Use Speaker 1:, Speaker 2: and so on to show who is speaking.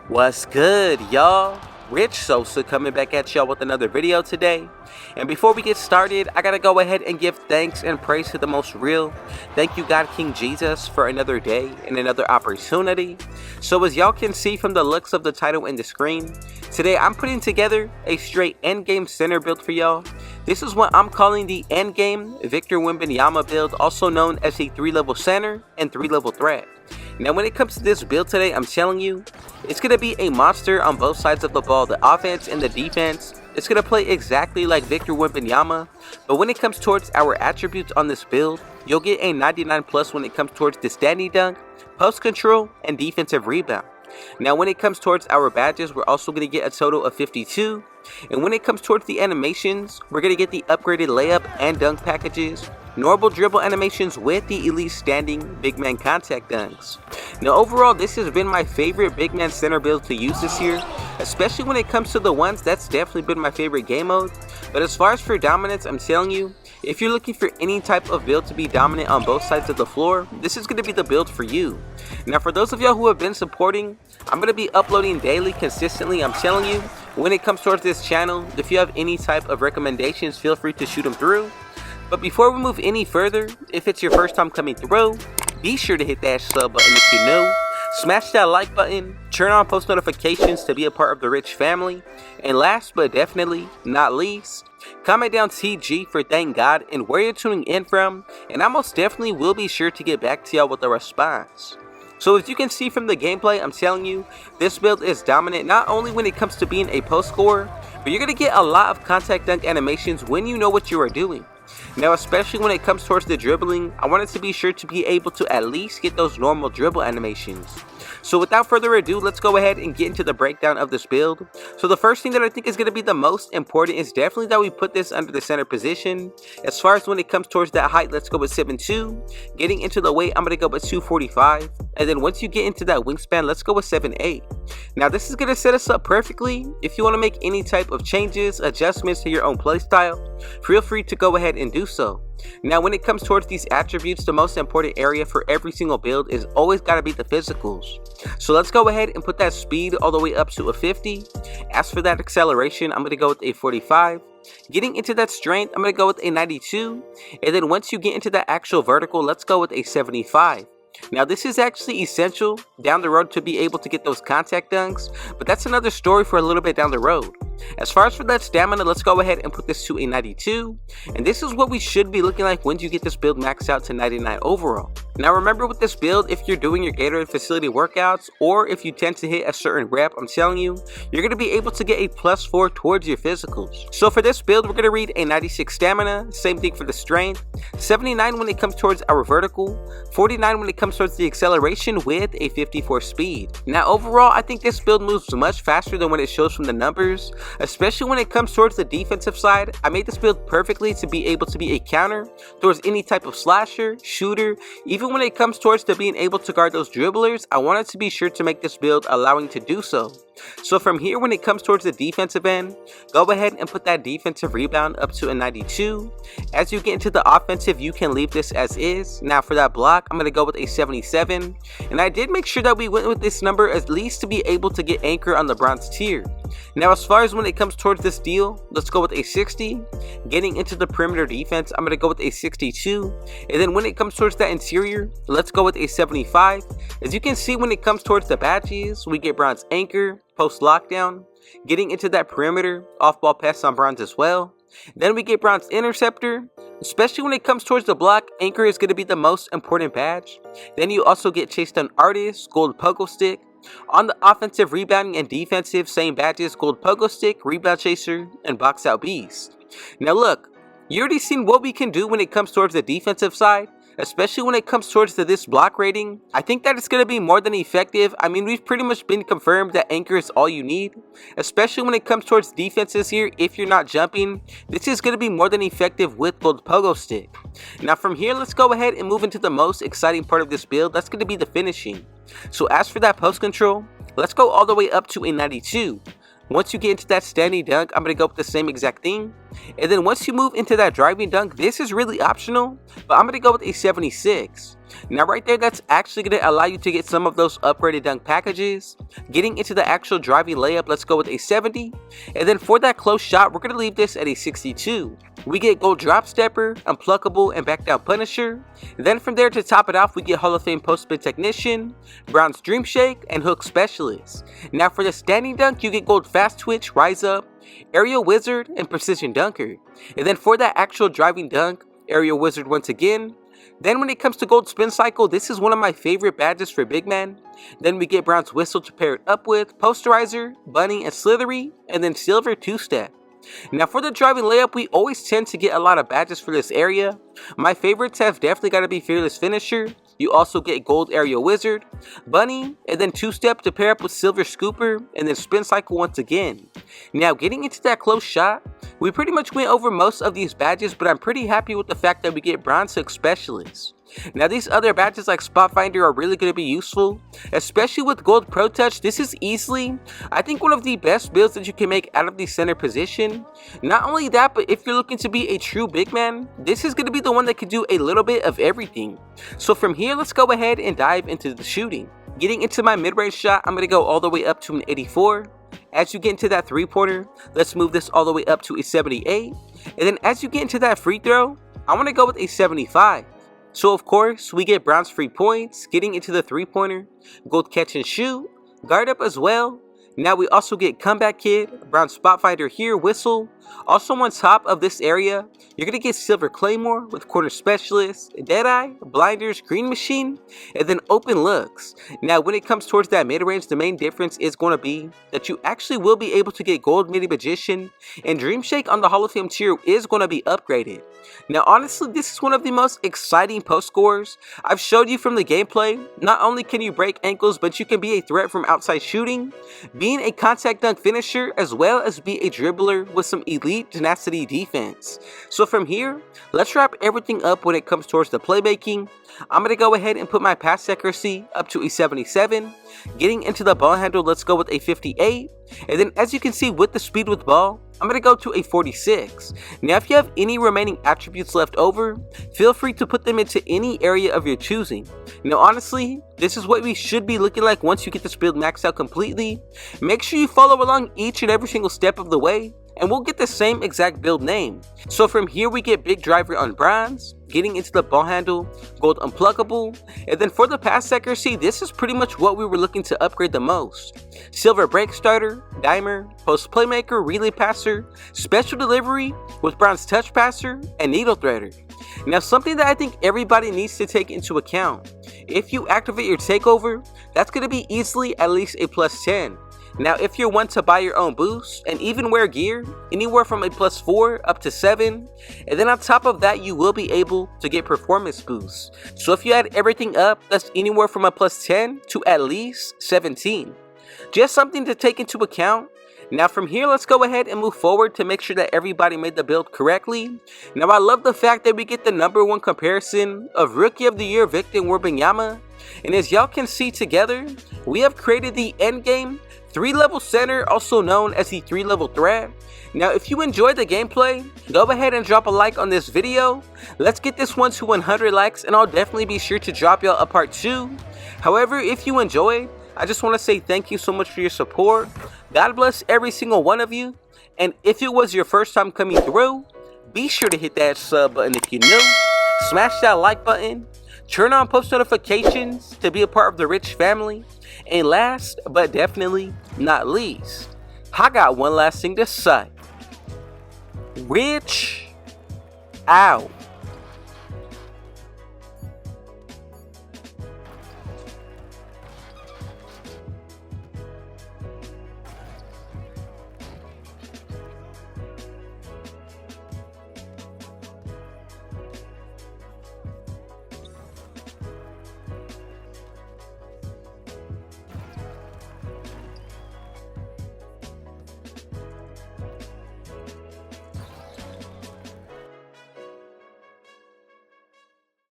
Speaker 1: What's good, y'all? Rich Sosa coming back at y'all with another video today. And before we get started, I gotta go ahead and give thanks and praise to the most real. Thank you, God King Jesus, for another day and another opportunity. So as y'all can see from the looks of the title and the screen, today I'm putting together a straight endgame center build for y'all. This is what I'm calling the endgame Victor Wembanyama build, also known as a 3-level center and 3-level threat. Now when it comes to this build today, I'm telling you, it's going to be a monster on both sides of the ball, the offense and the defense. It's going to play exactly like Victor Wembanyama, but when it comes towards our attributes on this build, you'll get a 99 plus when it comes towards the standing dunk, post control, and defensive rebound. Now when it comes towards our badges, we're also going to get a total of 52. And when it comes towards the animations, we're going to get the upgraded layup and dunk packages, normal dribble animations with the elite standing big man contact dunks. Now overall, this has been my favorite big man center build to use this year, especially when it comes to the ones. That's definitely been my favorite game mode. But as far as for dominance, I'm telling you, if you're looking for any type of build to be dominant on both sides of the floor, this is going to be the build for you. Now for those of y'all who have been supporting, I'm going to be uploading daily consistently. I'm telling you, when it comes towards this channel, if you have any type of recommendations, feel free to shoot them through. But before we move any further, if it's your first time coming through, be sure to hit that sub button if you're new. Smash that like button, turn on post notifications to be a part of the Rich family. And last but definitely not least, comment down TG for thank God and where you're tuning in from, and I most definitely will be sure to get back to y'all with a response. So as you can see from the gameplay, I'm telling you, this build is dominant not only when it comes to being a post scorer, but you're going to get a lot of contact dunk animations when you know what you are doing. Now especially when it comes towards the dribbling, I wanted to be sure to be able to at least get those normal dribble animations. So without further ado, let's go ahead and get into the breakdown of this build. So the first thing that I think is going to be the most important is definitely that we put this under the center position. As far as when it comes towards that height, let's go with 7'2". Getting into the weight, I'm going to go with 245. And then once you get into that wingspan, let's go with 7'8". Now this is going to set us up perfectly. If you want to make any type of changes, adjustments to your own playstyle, feel free to go ahead and do so. Now when it comes towards these attributes, the most important area for every single build is always got to be the physicals. So let's go ahead and put that speed all the way up to a 50. As for that acceleration, I'm going to go with a 45. Getting into that strength, I'm going to go with a 92. And then once you get into that actual vertical, let's go with a 75. Now this is actually essential down the road to be able to get those contact dunks, but that's another story for a little bit down the road. As far as for that stamina, let's go ahead and put this to a 92, and this is what we should be looking like when you get this build maxed out to 99 overall. Now remember with this build, if you're doing your Gatorade facility workouts, or if you tend to hit a certain rep, I'm telling you, you're going to be able to get a +4 towards your physicals. So for this build, we're going to read a 96 stamina, same thing for the strength, 79 when it comes towards our vertical, 49 when it comes towards the acceleration with a 54 speed. Now overall, I think this build moves much faster than what it shows from the numbers, especially when it comes towards the defensive side. I made this build perfectly to be able to be a counter towards any type of slasher, shooter. Even when it comes towards to being able to guard those dribblers, I wanted to be sure to make this build allowing to do so. So from here, when it comes towards the defensive end, go ahead and put that defensive rebound up to a 92. As you get into the offensive, you can leave this as is. Now for that block, I'm going to go with a 77. And I did make sure that we went with this number at least to be able to get anchor on the bronze tier. Now as far as when it comes towards this deal, let's go with a 60. Getting into the perimeter defense, I'm going to go with a 62. And then when it comes towards that interior, let's go with a 75. As you can see, when it comes towards the badges, we get bronze anchor, post lockdown. Getting into that perimeter, off ball pass on bronze as well. Then we get bronze interceptor. Especially when it comes towards the block, anchor is going to be the most important badge. Then you also get chased down artist, gold pogo stick. On the offensive, rebounding, and defensive, same badges, gold pogo stick, rebound chaser, and box out beast. Now look, you already seen what we can do when it comes towards the defensive side. Especially when it comes towards this block rating, I think that it's going to be more than effective. I mean, we've pretty much been confirmed that anchor is all you need. Especially when it comes towards defenses here, if you're not jumping, this is going to be more than effective with gold pogo stick. Now from here, let's go ahead and move into the most exciting part of this build. That's going to be the finishing. So as for that post control, let's go all the way up to a 92. Once you get into that standing dunk, I'm going to go with the same exact thing. And then once you move into that driving dunk, this is really optional, but I'm going to go with a 76. Now right there, that's actually going to allow you to get some of those upgraded dunk packages. Getting into the actual driving layup, let's go with a 70. And then for that close shot, we're going to leave this at a 62. We get gold drop stepper, unpluckable, and back down punisher. Then from there, to top it off, we get Hall of Fame post spin technician, bronze dream shake, and hook specialist. Now for the standing dunk, you get gold fast twitch, rise up, aerial wizard, and precision dunker. And then for that actual driving dunk, aerial wizard once again. Then when it comes to gold spin cycle, this is one of my favorite badges for big men. Then we get bronze whistle to pair it up with, posterizer, bunny, and slithery, and then silver two-step. Now for the driving layup, we always tend to get a lot of badges for this area. My favorites have definitely got to be fearless finisher. You also get gold aerial wizard, bunny, and then two-step to pair up with silver scooper, and then spin cycle once again. Now getting into that close shot, we pretty much went over most of these badges, but I'm pretty happy with the fact that we get bronze hook specialist. Now these other badges like spot finder are really going to be useful, especially with gold pro touch. This is easily, I think, one of the best builds that you can make out of the center position. Not only that, but if you're looking to be a true big man, this is going to be the one that can do a little bit of everything. So from here, let's go ahead and dive into the shooting. Getting into my mid-range shot, I'm going to go all the way up to an 84. As you get into that three-pointer, let's move this all the way up to a 78. And then as you get into that free throw, I want to go with a 75. So of course, we get bronze free points, getting into the three-pointer, gold catch and shoot, guard up as well. Now we also get comeback kid, bronze spot finder here, whistle. Also on top of this area, you're going to get silver claymore with corner specialist, deadeye, blinders, green machine, and then open looks. Now when it comes towards that mid-range, the main difference is going to be that you actually will be able to get gold mini magician, and dream shake on the Hall of Fame tier is going to be upgraded. Now honestly, this is one of the most exciting post scores I've showed you from the gameplay. Not only can you break ankles, but you can be a threat from outside shooting, being a contact dunk finisher, as well as be a dribbler with some elite tenacity defense. So from here, let's wrap everything up when it comes towards the playmaking. I'm going to go ahead and put my pass accuracy up to a 77. Getting into the ball handle, let's go with a 58. And then as you can see with the speed with ball, I'm going to go to a 46. Now if you have any remaining attributes left over, feel free to put them into any area of your choosing. Now honestly, this is what we should be looking like once you get this build maxed out completely. Make sure you follow along each and every single step of the way, and we'll get the same exact build name. So from here we get big driver on bronze, getting into the ball handle, gold unpluckable, and then for the pass accuracy, this is pretty much what we were looking to upgrade the most. Silver break starter, dimer, post playmaker, relay passer, special delivery with bronze touch passer, and needle threader. Now something that I think everybody needs to take into account, if you activate your takeover, that's going to be easily at least a plus 10. Now if you're one to buy your own boost and even wear gear, anywhere from a plus 4 up to 7, and then on top of that you will be able to get performance boosts. So if you add everything up, that's anywhere from a plus 10 to at least 17. Just something to take into account. Now from here, let's go ahead and move forward to make sure that everybody made the build correctly. Now I love the fact that we get the #1 comparison of Rookie of the Year Victor WEMBANYAMA. And as y'all can see together, we have created the endgame 3-level center, also known as the 3-level threat. Now if you enjoyed the gameplay, go ahead and drop a like on this video. Let's get this one to 100 likes and I'll definitely be sure to drop y'all a part 2. However, if you enjoyed, I just want to say thank you so much for your support. God bless every single one of you. And if it was your first time coming through, be sure to hit that sub button if you're new. Smash that like button. Turn on post notifications to be a part of the rich family. And last but definitely not least, I got one last thing to say. Rich out.